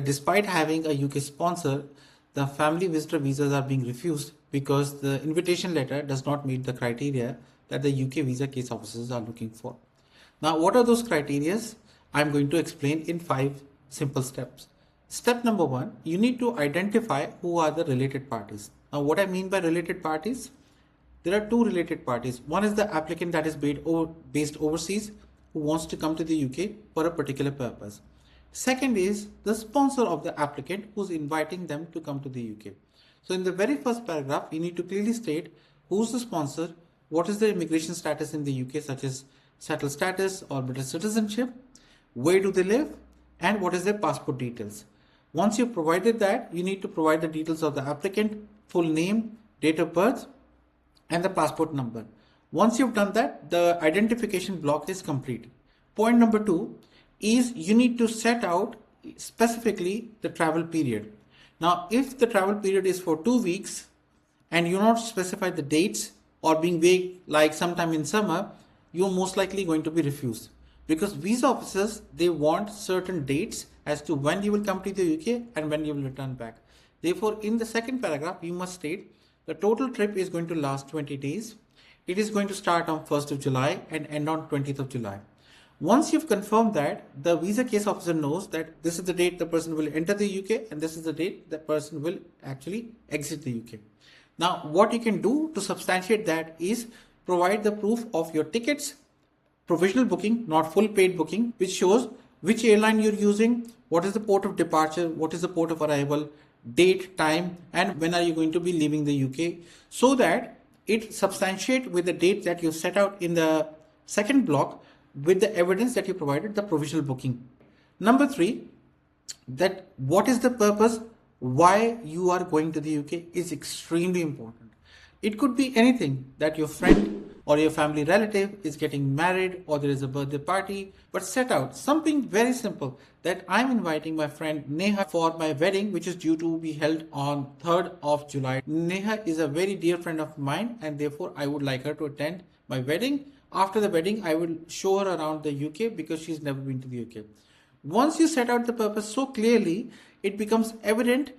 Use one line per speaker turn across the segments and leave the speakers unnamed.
Despite having a UK sponsor, the family visitor visas are being refused because the invitation letter does not meet the criteria that the UK visa case officers are looking for. Now, what are those criteria? I'm going to explain in 5 simple steps. Step number 1, you need to identify who are the related parties. Now, what I mean by related parties? There are 2 related parties. One is the applicant that is based overseas who wants to come to the UK for a particular purpose. Second is the sponsor of the applicant who's inviting them to come to the UK. So in the very first paragraph, you need to clearly state who's the sponsor, what is their immigration status in the UK, such as settled status or British citizenship, where do they live, and what is their passport details. Once you've provided that, you need to provide the details of the applicant, full name, date of birth, and the passport number. Once you've done that, the identification block is complete. Point number 2 is you need to set out specifically the travel period. Now, if the travel period is for 2 weeks and you not specify the dates or being vague like sometime in summer, you're most likely going to be refused, because visa officers, they want certain dates as to when you will come to the UK and when you will return back. Therefore, in the second paragraph, you must state the total trip is going to last 20 days. It is going to start on 1st of July and end on 20th of July. Once you've confirmed that, the visa case officer knows that this is the date the person will enter the UK and this is the date the person will actually exit the UK. Now, what you can do to substantiate that is provide the proof of your tickets, provisional booking, not full paid booking, which shows which airline you're using, what is the port of departure, what is the port of arrival, date, time, and when are you going to be leaving the UK, so that it substantiates with the date that you set out in the second block with the evidence that you provided the provisional booking. Number 3, that what is the purpose why you are going to the UK is extremely important. It could be anything, that your friend or your family relative is getting married or there is a birthday party, but set out something very simple, that I'm inviting my friend Neha for my wedding, which is due to be held on 3rd of July. Neha is a very dear friend of mine and therefore I would like her to attend my wedding. After the wedding, I will show her around the UK because she's never been to the UK. Once you set out the purpose so clearly, it becomes evident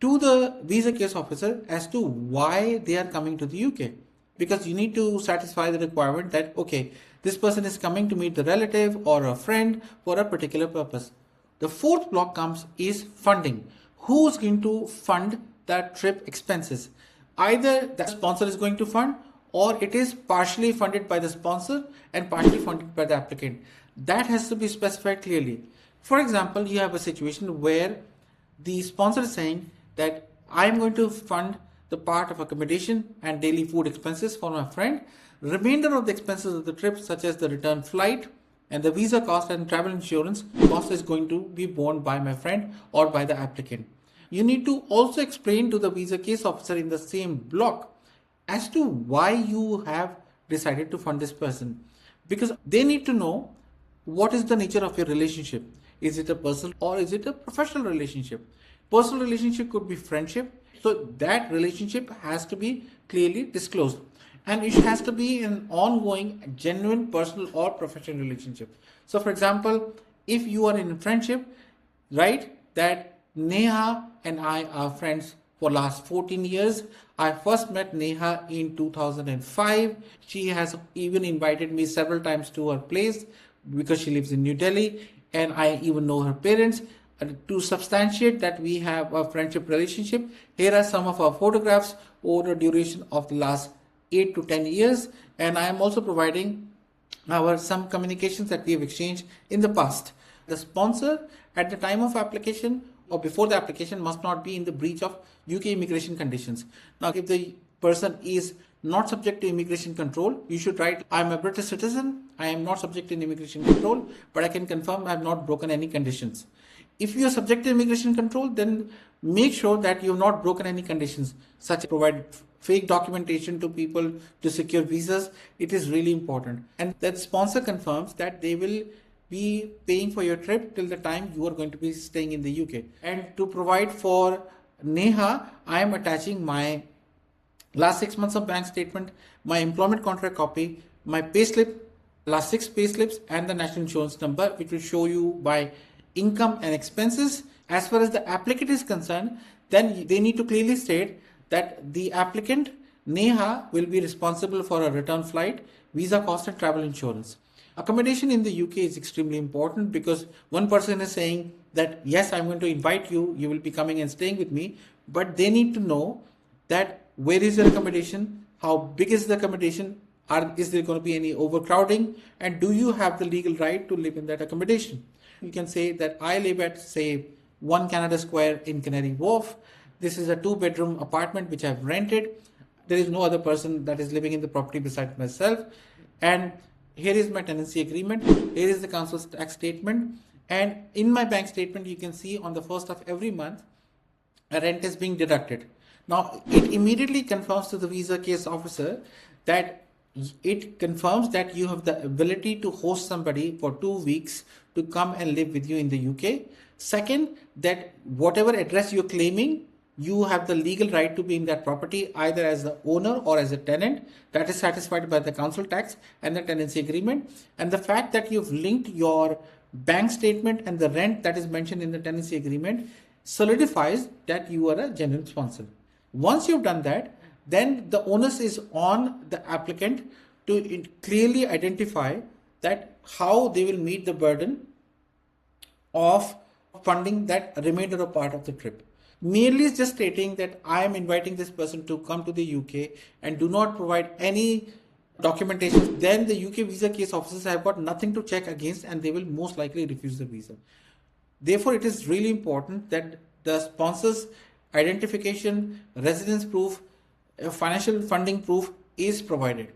to the visa case officer as to why they are coming to the UK. Because you need to satisfy the requirement that, okay, this person is coming to meet the relative or a friend for a particular purpose. The 4th block comes is funding. Who's going to fund that trip expenses? Either the sponsor is going to fund, or it is partially funded by the sponsor and partially funded by the applicant. That has to be specified clearly. For example, you have a situation where the sponsor is saying that I'm going to fund the part of accommodation and daily food expenses for my friend. Remainder of the expenses of the trip, such as the return flight and the visa cost and travel insurance cost, is going to be borne by my friend or by the applicant. You need to also explain to the visa case officer in the same block as to why you have decided to fund this person, because they need to know what is the nature of your relationship. Is it a personal or is it a professional relationship? Personal relationship could be friendship, so that relationship has to be clearly disclosed, and it has to be an ongoing, genuine personal or professional relationship. So for example, if you are in friendship, right, that Neha and I are friends for last 14 years. I first met Neha in 2005. She has even invited me several times to her place because she lives in New Delhi, and I even know her parents. To substantiate that we have a friendship relationship, here are some of our photographs over the duration of the last 8 to 10 years, and I am also providing some communications that we have exchanged in the past. The sponsor at the time of application or before the application must not be in the breach of UK immigration conditions. Now, if the person is not subject to immigration control, you should write, I'm a British citizen, I am not subject to immigration control, but I can confirm I have not broken any conditions. If you are subject to immigration control, then make sure that you have not broken any conditions, such as provide fake documentation to people to secure visas. It is really important. And that sponsor confirms that they will be paying for your trip till the time you are going to be staying in the UK. And to provide for Neha, I am attaching my last 6 months of bank statement, my employment contract copy, my payslip, last 6 payslips, and the national insurance number, which will show you by income and expenses, As far as the applicant is concerned, then they need to clearly state that the applicant, Neha, will be responsible for a return flight, visa cost and travel insurance. Accommodation in the UK is extremely important because one person is saying that yes, I'm going to invite you, you will be coming and staying with me, but they need to know that where is your accommodation, how big is the accommodation, is there going to be any overcrowding, and do you have the legal right to live in that accommodation. You can say that I live at, say, 1 Canada Square in Canary Wharf. This is a 2-bedroom apartment which I've rented. There is no other person that is living in the property besides myself. And here is my tenancy agreement. Here is the council's tax statement. And in my bank statement, you can see on the 1st of every month, a rent is being deducted. Now, it immediately confirms to the visa case officer that it confirms that you have the ability to host somebody for 2 weeks to come and live with you in the UK. Second, that whatever address you're claiming, you have the legal right to be in that property either as the owner or as a tenant. That is satisfied by the council tax and the tenancy agreement. And the fact that you've linked your bank statement and the rent that is mentioned in the tenancy agreement solidifies that you are a genuine sponsor. Once you've done that, then the onus is on the applicant to clearly identify that how they will meet the burden of funding that remainder of part of the trip. Merely is just stating that I am inviting this person to come to the UK and do not provide any documentation, then the UK visa case officers have got nothing to check against and they will most likely refuse the visa. Therefore, it is really important that the sponsor's identification, residence proof, financial funding proof is provided.